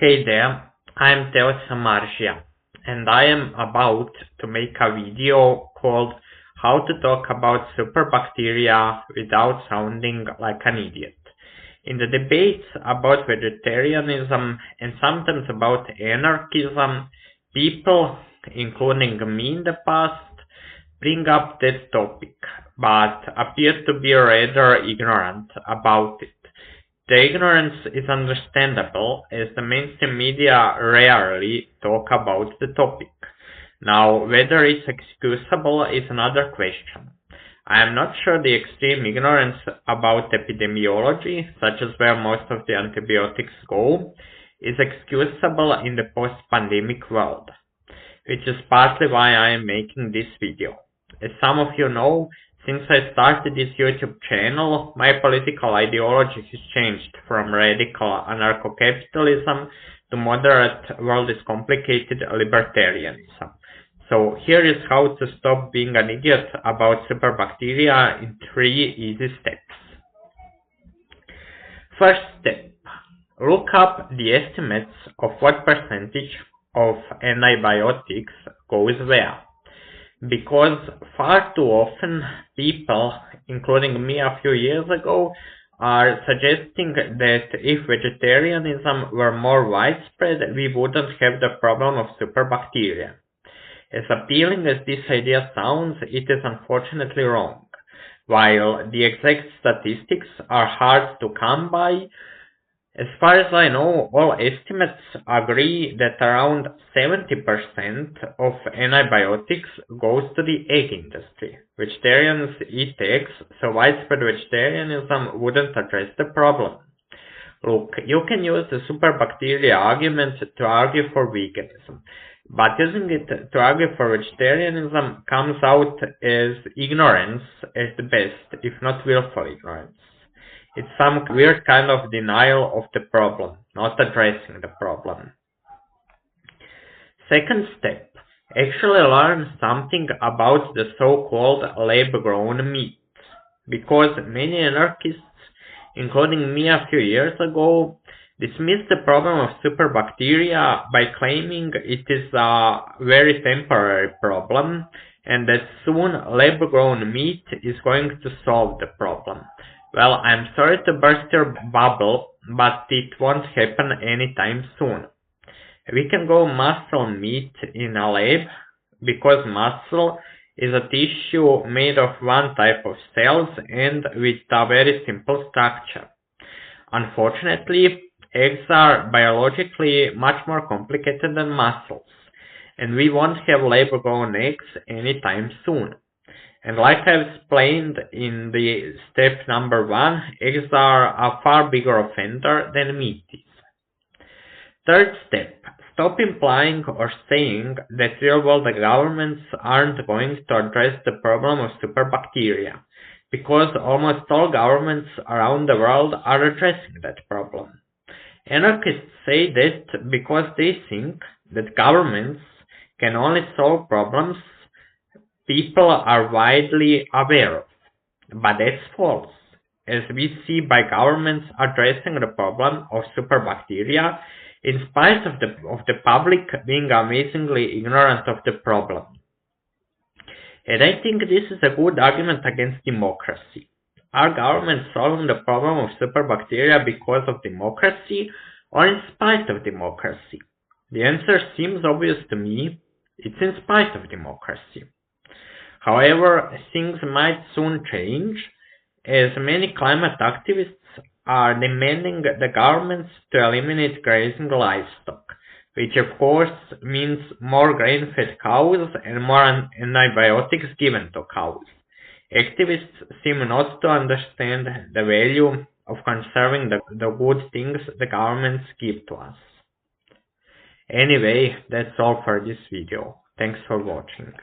Hey there, I'm Marcia, and I am about to make a video called How to Talk About Superbacteria Without Sounding Like an Idiot. In the debates about vegetarianism and sometimes about anarchism, people, including me in the past, bring up that topic, but appear to be rather ignorant about it. The ignorance is understandable, as the mainstream media rarely talk about the topic. Now, whether it's excusable is another question. I am not sure the extreme ignorance about epidemiology, such as where most of the antibiotics go, is excusable in the post-pandemic world, which is partly why I am making this video. As some of you know, since I started this YouTube channel, my political ideology has changed from radical anarcho-capitalism to moderate world is complicated libertarianism. So here is how to stop being an idiot about superbacteria in 3 easy steps. First step, look up the estimates of what percentage of antibiotics goes where. Because far too often people, including me a few years ago, are suggesting that if vegetarianism were more widespread, we wouldn't have the problem of superbacteria. As appealing as this idea sounds, it is unfortunately wrong. While the exact statistics are hard to come by, as far as I know, all estimates agree that around 70% of antibiotics goes to the egg industry. Vegetarians eat eggs, so widespread vegetarianism wouldn't address the problem. Look, you can use the superbacteria argument to argue for veganism, but using it to argue for vegetarianism comes out as ignorance at the best, if not willful ignorance. It's some weird kind of denial of the problem, not addressing the problem. Second step, actually learn something about the so-called lab-grown meats. Because many anarchists, including me a few years ago, dismissed the problem of superbacteria by claiming it is a very temporary problem and that soon lab-grown meat is going to solve the problem. Well, I'm sorry to burst your bubble, but it won't happen anytime soon. We can grow muscle meat in a lab because muscle is a tissue made of one type of cells and with a very simple structure. Unfortunately, eggs are biologically much more complicated than muscles, and we won't have lab-grown eggs anytime soon. And like I've explained in the step number 1, eggs are a far bigger offender than meat is. Third step, stop implying or saying that real-world governments aren't going to address the problem of superbacteria, because almost all governments around the world are addressing that problem. Anarchists say that because they think that governments can only solve problems people are widely aware of. But that's false, as we see by governments addressing the problem of superbacteria in spite of the public being amazingly ignorant of the problem. And I think this is a good argument against democracy. Are governments solving the problem of superbacteria because of democracy or in spite of democracy? The answer seems obvious to me. It's in spite of democracy. However, things might soon change, as many climate activists are demanding the governments to eliminate grazing livestock, which of course means more grain-fed cows and more antibiotics given to cows. Activists seem not to understand the value of conserving the good things the governments give to us. Anyway, that's all for this video. Thanks for watching.